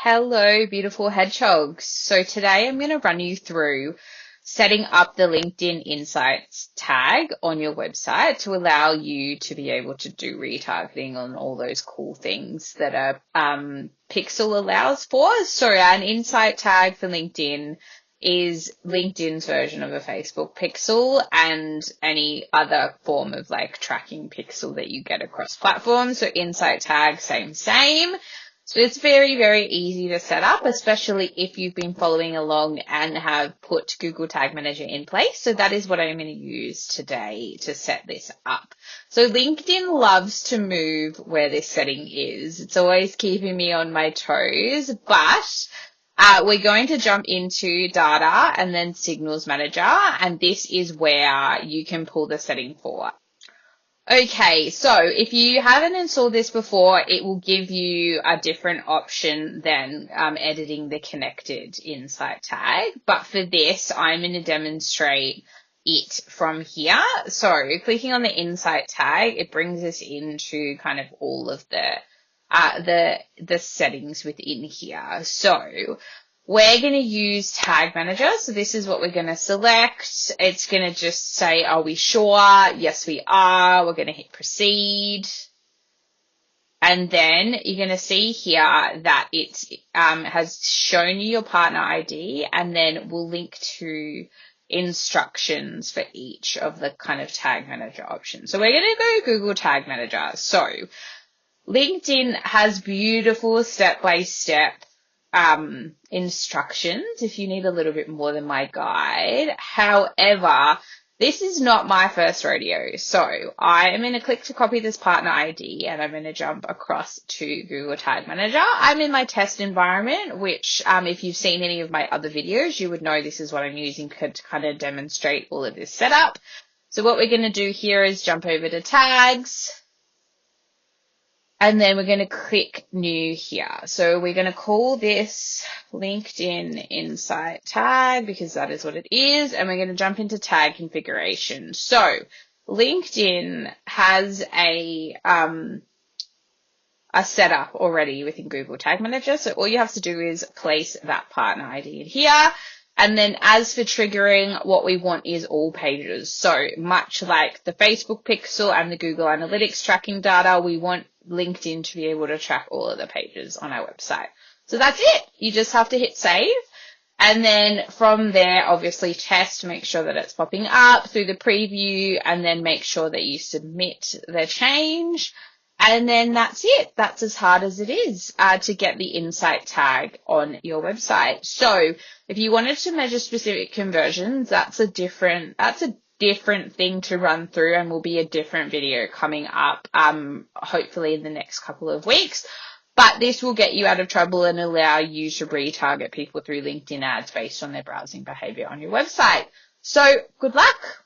Hello, beautiful hedgehogs. So today I'm going to run you through setting up the LinkedIn Insights tag on your website to allow you to be able to do retargeting on all those cool things that Pixel allows for. So an insight tag for LinkedIn is LinkedIn's version of a Facebook pixel and any other form of like tracking pixel that you get across platforms. So insight tag, same. So it's very, very easy to set up, especially if you've been following along and have put Google Tag Manager in place. So that is what I'm going to use today to set this up. So LinkedIn loves to move where this setting is. It's always keeping me on my toes, but we're going to jump into data and then signals manager. And this is where you can pull the setting for. Okay, so if you haven't installed this before, it will give you a different option than editing the connected insight tag. But for this, I'm going to demonstrate it from here. So clicking on the insight tag, it brings us into kind of all of the settings within here. So we're going to use Tag Manager. So this is what we're going to select. It's going to just say, are we sure? Yes, we are. We're going to hit proceed. And then you're going to see here that it has shown you your partner ID, and then we'll link to instructions for each of the kind of Tag Manager options. So we're going to go Google Tag Manager. So LinkedIn has beautiful step-by-step instructions if you need a little bit more than my guide. However, this is not my first rodeo. So I am going to click to copy this partner ID and I'm going to jump across to Google Tag Manager. I'm in my test environment, which if you've seen any of my other videos, you would know this is what I'm using to kind of demonstrate all of this setup. So what we're going to do here is jump over to tags. And then we're going to click new here. So we're going to call this LinkedIn Insight tag because that is what it is. And we're going to jump into tag configuration. So LinkedIn has a setup already within Google Tag Manager. So all you have to do is place that partner ID in here. And then as for triggering, what we want is all pages. So much like the Facebook pixel and the Google Analytics tracking data, we want LinkedIn to be able to track all of the pages on our website. So that's it. You just have to hit save. And then from there, obviously test, make sure that it's popping up through the preview, and then make sure that you submit the change. And then that's it. That's as hard as it is to get the insight tag on your website. So if you wanted to measure specific conversions, that's a different thing to run through, and will be a different video coming up, hopefully in the next couple of weeks. But this will get you out of trouble and allow you to retarget people through LinkedIn ads based on their browsing behavior on your website. So good luck.